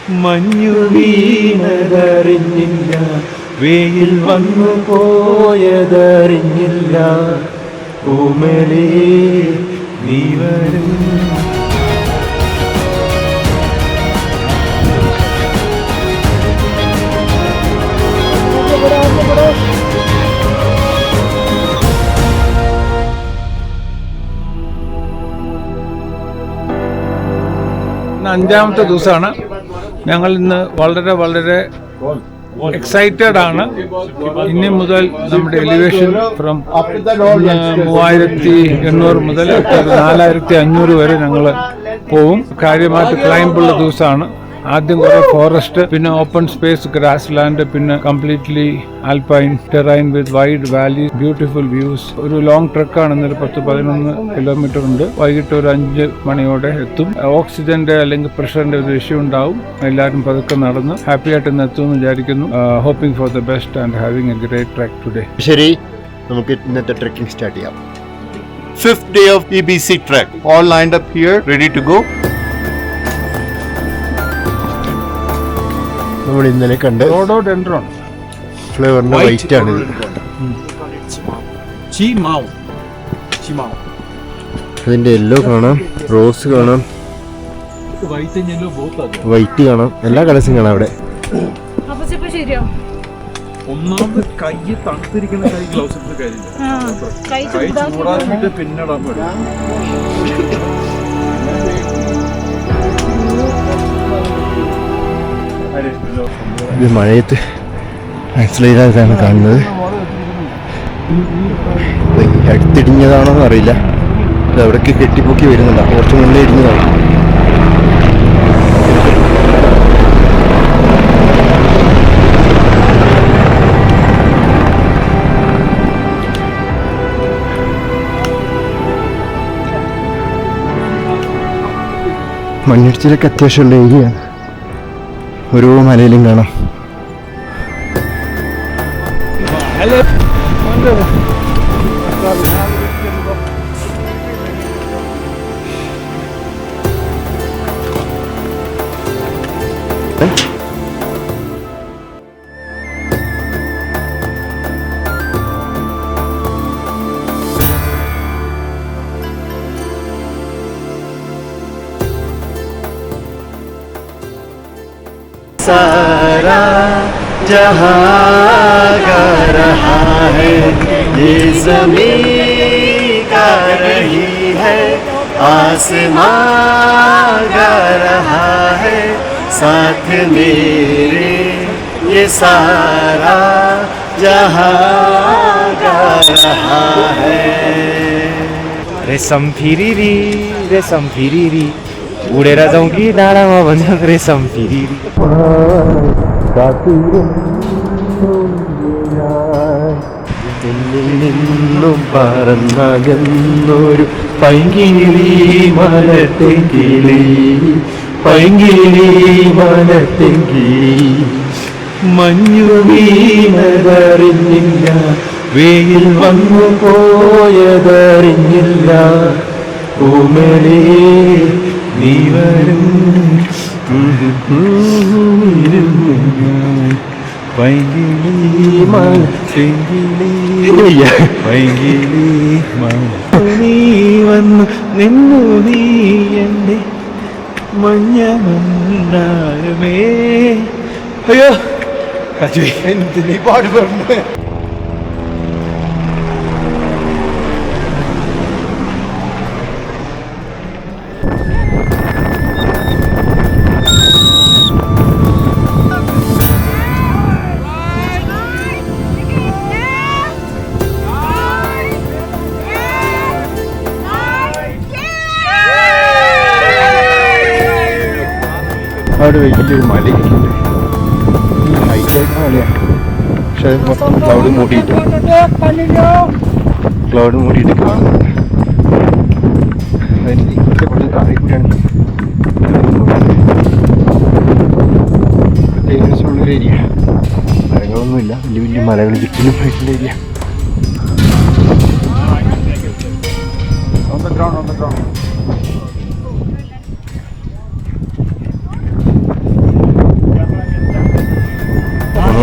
മഞ്ഞു വീണതറിഞ്ഞില്ല, വെയിൽ വന്നു പോയതറിഞ്ഞില്ല, ഓമലേ നീ വരും. അഞ്ചാമത്തെ ദിവസമാണ്. ഞങ്ങൾ ഇന്ന് വളരെ വളരെ എക്സൈറ്റഡ് ആണ്. ഇനി മുതൽ നമ്മുടെ എലിവേഷൻ ഫ്രം 3800 മുതൽ 4500 വരെ ഞങ്ങൾ പോവും. കാര്യമായിട്ട് ക്ലൈംബുള്ള ദിവസമാണ്. ആദ്യം കുറെ ഫോറസ്റ്റ്, പിന്നെ ഓപ്പൺ സ്പേസ് ഗ്രാസ് ലാൻഡ്, പിന്നെ കംപ്ലീറ്റ്ലി ആൽപൈൻ ടെറൈൻ വിത്ത് വൈഡ് വാലി, ബ്യൂട്ടിഫുൾ വ്യൂസ്. ഒരു ലോങ് ട്രെക്കാണ്. ഇന്നൊരു 10-11 കിലോമീറ്റർ ഉണ്ട്. വൈകിട്ട് ഒരു 5 മണിയോടെ എത്തും. ഓക്സിജന്റെ അല്ലെങ്കിൽ പ്രഷറിന്റെ ഒരു ഇഷ്യൂ ഉണ്ടാവും. എല്ലാവരും പതുക്കെ നടന്ന് ഹാപ്പി ആയിട്ട് ഇന്ന് എത്തുമെന്ന് വിചാരിക്കുന്നു. Hoping for the best and having a great trek today. ശരി, നമുക്ക് ഇന്നത്തെ ട്രെക്കിംഗ് സ്റ്റാർട്ട് ചെയ്യാം. 5th day of EBC trek. All lined up here, ready to go. നമ്മൾ ഇന്നലെ കണ്ട് റോഡോഡെൻഡ്രോൺ ഫ്ലേവറിന്റെ വൈറ്റ് ആണ്. അതിന്റെ യെല്ലോ കാണാം, റോസ് കാണാം, വൈറ്റ് കാണാം, എല്ലാ കളേഴ്സും കാണാം അവിടെ. ഒന്നാമത് കൈ തണുത്തിരിക്കുന്ന കൈ ഗ്ലൗസ് ഇട്ട് കാര്യമില്ല. കൈ ചൂടാക്കിട്ട് പിന്നിടാൻ പറ്റും. ഇത് മഴയത്ത് ആക്സിലേറ്റാണ് കാണുന്നത്. അടുത്തിടിഞ്ഞതാണോ എന്നറിയില്ല. ഇത് അവിടേക്ക് കെട്ടിപ്പൊക്കി വരുന്നുണ്ട്. കുറച്ച് മുന്നേ ഇടിഞ്ഞതാണ്. മണ്ണിടിച്ചിലൊക്കെ അത്യാവശ്യമുള്ള ഏരിയയാണ്. ഓരോ മലയിലും കാണാം. सारा जहां गा रहा है, ये ज़मीं गा रही है, आसमां गा रहा है, साथ मेरे ये सारा जहां गा रहा है. रेशम फिरीरी उडेर जाउँकी डाँडामा भन्छ रेशम फिरीरी. നിന്നും പറന്നകന്നൊരു പൈങ്കിളി മനത്തെങ്കിളി, പൈങ്കിളി മനത്തെങ്കിളി. മഞ്ഞു വീണതറിഞ്ഞില്ല, വെയിൽ വന്നു പോയതറിഞ്ഞില്ല, ഓമലേ നീ വരും. പൈങ്കിളി പൈങ്കിളി നീ വന്നു നിന്നു, നീ എൻ്റെ മഞ്ഞ മണ്ണാരമേ. അയ്യോ എന്തിനീ പാട് പറഞ്ഞു. അവിടെ വലിയൊരു മലയുണ്ട്. ഹൈറ്റായിട്ടുള്ള മലയാണ്. പക്ഷെ അത് മൊത്തം ക്ലൗഡ് മൂടിയിട്ട് കാണുന്നത്. അതിന് ഇഷ്ടപ്പെട്ട താഴെ കൂടിയാണ്. പ്രത്യേകിച്ചുള്ളൊരു ഏരിയ. മരങ്ങളൊന്നുമില്ല, വലിയ വലിയ മലകൾ ചുറ്റിലും പോയിട്ടുള്ള ഏരിയ. On the ground.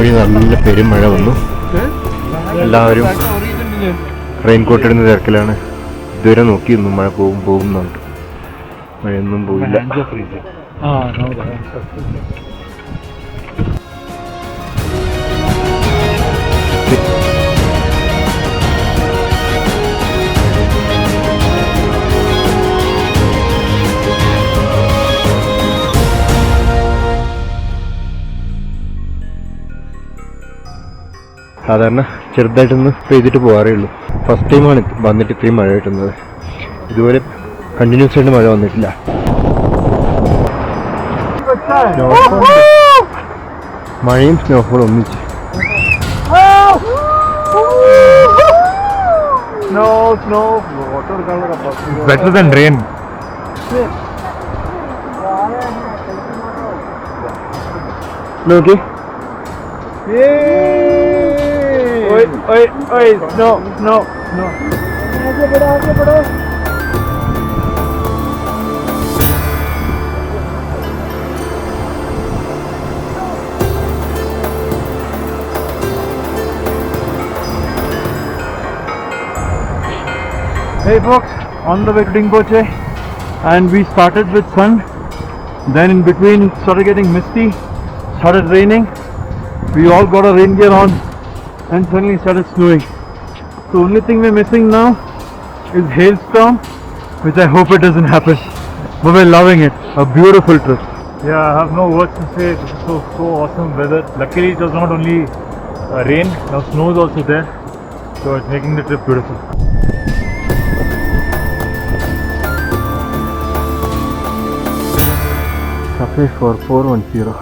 വഴി നല്ല പെരുമഴ വന്നു. എല്ലാവരും റെയിൻകോട്ട് ഇടുന്ന തിരക്കിലാണ്. ഇതുവരെ നോക്കിയിരുന്നു മഴ പോകും എന്നുണ്ട്. മഴയൊന്നും പോയില്ല. സാധാരണ ചെറുതായിട്ടൊന്ന് പെയ്തിട്ട് പോകാറേ ഉള്ളൂ. ഫസ്റ്റ് ടൈമാണ് വന്നിട്ട് ഇത്രയും മഴ കിട്ടുന്നത്. ഇതുപോലെ കണ്ടിന്യൂസ് ആയിട്ട് മഴ വന്നിട്ടില്ല. മഴയും സ്നോഫോളും ഒന്നിച്ച്. Better than rain. നോക്കി. No. Hey folks, on the way to Dingboche, and we started with sun, then in between it started getting misty, started raining. We all got our rain gear on and suddenly it started snowing. The only thing we're missing now is hailstorm, which I hope it doesn't happen. But we're loving it. A beautiful trip. Yeah, I have no words to say. This is so awesome weather. Luckily it was not only rain, now snow is also there, so it's making the trip beautiful. Cafe 4410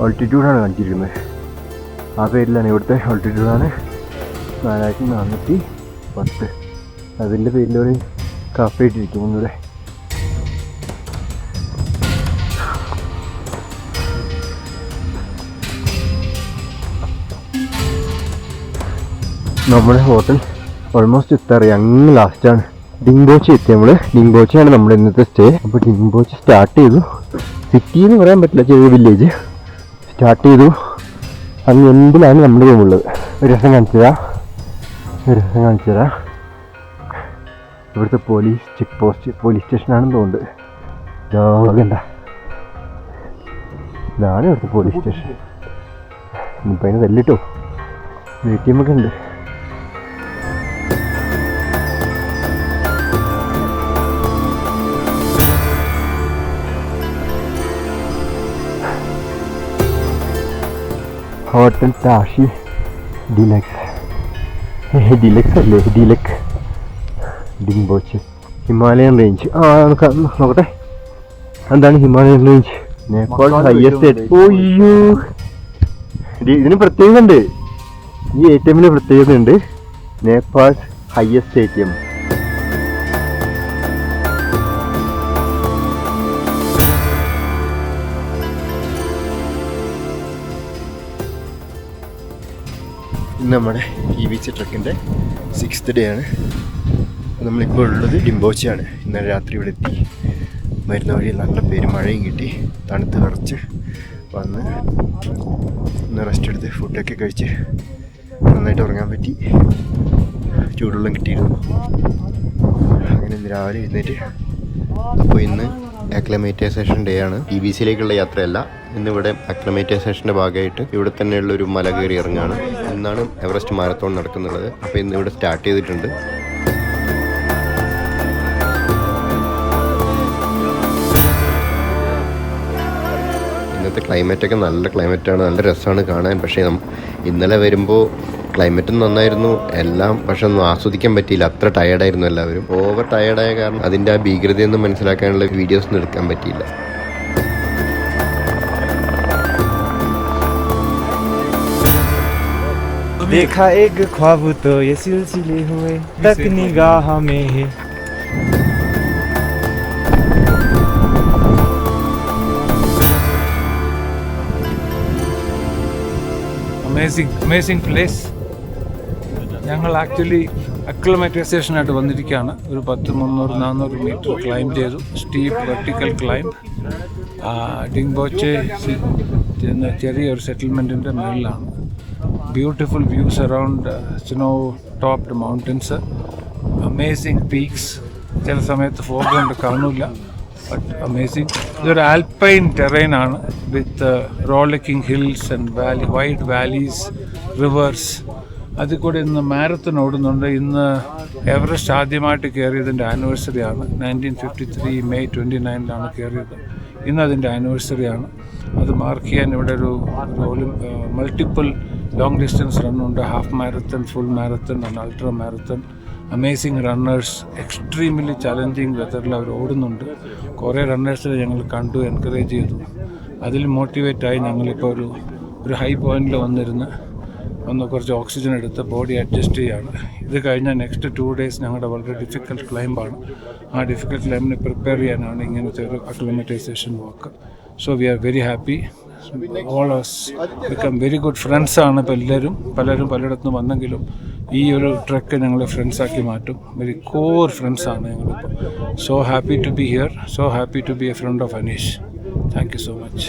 ഓൾട്ടിറ്റ്യൂഡാണ് കാണിച്ചിരിക്കുന്നത്. ആ പേരിലാണ് ഇവിടുത്തെ ഓൾട്ടിറ്റ്യൂഡാണ് 4410. അതിൻ്റെ പേരിലൊരു cafe ഇട്ടിരിക്കും ഇവിടെ. നമ്മുടെ hotel almost എത്താറി. അങ്ങ് ലാസ്റ്റാണ്. ഡിംബോച്ചി എത്തി നമ്മൾ. ഡിംബോച്ചിയാണ് നമ്മുടെ ഇന്നത്തെ സ്റ്റേ. അപ്പോൾ ഡിംബോച്ചി സ്റ്റാർട്ട് ചെയ്തു. സിറ്റി എന്ന് പറയാൻ പറ്റില്ല, ചെറിയ വില്ലേജ്. സ്റ്റാർട്ട് ചെയ്തു. അങ്ങ് എന്തിലാണ് നമ്മുടെ റൂമുള്ളത്. ഒരു രസം കാണിച്ചു തരാം. ഇവിടുത്തെ പോലീസ് ചെക്ക് പോസ്റ്റ്, പോലീസ് സ്റ്റേഷനാണെന്ന് തോന്നുന്നത്. ഇതാകണ്ട, ഇതാണ് ഇവിടുത്തെ പോലീസ് സ്റ്റേഷൻ. ഇപ്പം അതിന് തല്ലിട്ടോ. ATM ഒക്കെ ഉണ്ട്. ഹോട്ടൽ താഷി ഡിലക്സ് അല്ലേ, ഡിംബോച്ച്. Himalayan range. നോക്കട്ടെ എന്താണ് ഹിമാലയൻ റേഞ്ച്. നേപ്പാൾ ഹയസ്റ്റ്. ഓയ്യോ, ഇതിന് പ്രത്യേകത ഉണ്ട്. ഈ ATM പ്രത്യേകത ഉണ്ട്. Nepal highest ATM. നമ്മുടെ EBC ട്രക്കിൻ്റെ 6th ഡേ ആണ്. നമ്മളിപ്പോൾ ഉള്ളത് ഡിംബോച്ചിയാണ്. ഇന്നലെ രാത്രി ഇവിടെ എത്തി. വരുന്ന വഴി നല്ല പെരുമഴയും കിട്ടി. തണുത്ത് വിറച്ച് വന്ന് ഒന്ന് റെസ്റ്റ് എടുത്ത് ഫുഡൊക്കെ കഴിച്ച് നന്നായിട്ട് ഉറങ്ങാൻ പറ്റി. ചൂടുവെള്ളം കിട്ടിയിരുന്നു. അങ്ങനെ ഇന്ന് രാവിലെ എഴുന്നേറ്റ്. അപ്പോൾ ഇന്ന് അക്ലമേറ്റൈസേഷൻ ഡേ ആണ്. EBCയിലേക്കുള്ള യാത്രയല്ല. ഇന്നിവിടെ അക്ലമേറ്റൈസേഷൻ്റെ ഭാഗമായിട്ട് ഇവിടെ തന്നെയുള്ള ഒരു മല കയറി ഇറങ്ങാണ്. ഇന്നാണ് എവറസ്റ്റ് മാരത്തോൺ നടക്കുന്നുള്ളത്. അപ്പോൾ ഇന്ന് ഇവിടെ സ്റ്റാർട്ട് ചെയ്തിട്ടുണ്ട്. ഇന്നത്തെ ക്ലൈമറ്റൊക്കെ നല്ല ക്ലൈമറ്റാണ്, നല്ല രസമാണ് കാണാൻ. പക്ഷേ ഇന്നലെ വരുമ്പോൾ ക്ലൈമറ്റും നന്നായിരുന്നു എല്ലാം, പക്ഷെ ഒന്നും ആസ്വദിക്കാൻ പറ്റിയില്ല. അത്ര ടയേർഡായിരുന്നു എല്ലാവരും. ഓവർ ടയേർഡായ കാരണം അതിൻ്റെ ആ ഭീകരതയൊന്നും മനസ്സിലാക്കാനുള്ള വീഡിയോസൊന്നും എടുക്കാൻ പറ്റിയില്ല. देखा एक ख्वाब तो ये सिलसिले हुए तक निगाह में है. Amazing place. ഞങ്ങൾ ആക്ച്വലി അക്ലമറ്റൈസേഷനായിട്ട് വന്നിരിക്കുകയാണ്. ഒരു 300-400 മീറ്റർ ക്ലൈംബ് ചെയ്തു. Steep vertical climb. ഡിംബോച്ചെ ചെറിയൊരു സെറ്റിൽമെൻറ്റിൻ്റെ മേളിലാണ്. Beautiful views around snow topped mountains, amazing peaks. ചില സമയത്ത് ഫോഗ് കൊണ്ട് കാണില്ല, ബട്ട് അമേസിങ്. ഇതൊരു ആൽപൈൻ ടെറൈനാണ് with rollicking hills and wide valleys, rivers. അതിൽ കൂടെ ഇന്ന് മാരത്തൺ ഓടുന്നുണ്ട്. ഇന്ന് എവറസ്റ്റ് ആദ്യമായിട്ട് കയറിയതിൻ്റെ ആനിവേഴ്സറിയാണ്. 1953 May 29 കയറിയത്. ഇന്ന് അതിൻ്റെ ആനിവേഴ്സറിയാണ്. അത് മാർക്ക് ചെയ്യാൻ ഇവിടെ ഒരു മൾട്ടിപ്പിൾ ലോങ് ഡിസ്റ്റൻസ് റണ്ണുണ്ട്. Half marathon, full marathon and ultra marathon. Amazing runners, extremely challenging വെതറിൽ അവർ ഓടുന്നുണ്ട്. കുറേ റണ്ണേഴ്സിനെ ഞങ്ങൾ കണ്ടു, എൻകറേജ് ചെയ്തു. അതിൽ മോട്ടിവേറ്റായി ഞങ്ങളിപ്പോൾ ഒരു ഹൈ പോയിന്റിൽ ഒന്ന് കുറച്ച് ഓക്സിജൻ എടുത്ത് ബോഡി അഡ്ജസ്റ്റ് ചെയ്യുകയാണ്. ഇത് കഴിഞ്ഞാൽ നെക്സ്റ്റ് 2 days ഞങ്ങളുടെ വളരെ ഡിഫിക്കൽട്ട് ക്ലൈംബാണ്. ആ ഡിഫിക്കൽട്ട് ക്ലൈമ്പിനെ പ്രിപ്പയർ ചെയ്യാനാണ് ഇങ്ങനത്തെ ഒരു acclimatisation walk. So we are very happy. All us become very good ഫ്രണ്ട്സാണ്. ഇപ്പോൾ പലരും പലയിടത്തുനിന്ന് വന്നെങ്കിലും ഈ ഒരു ട്രെക്ക് ഞങ്ങൾ ഫ്രണ്ട്സാക്കി മാറ്റും. വെരി കോർ ഫ്രണ്ട്സാണ് ഞങ്ങളിപ്പോൾ. So happy to be here, so happy to be a friend of Aneesh. Thank you so much.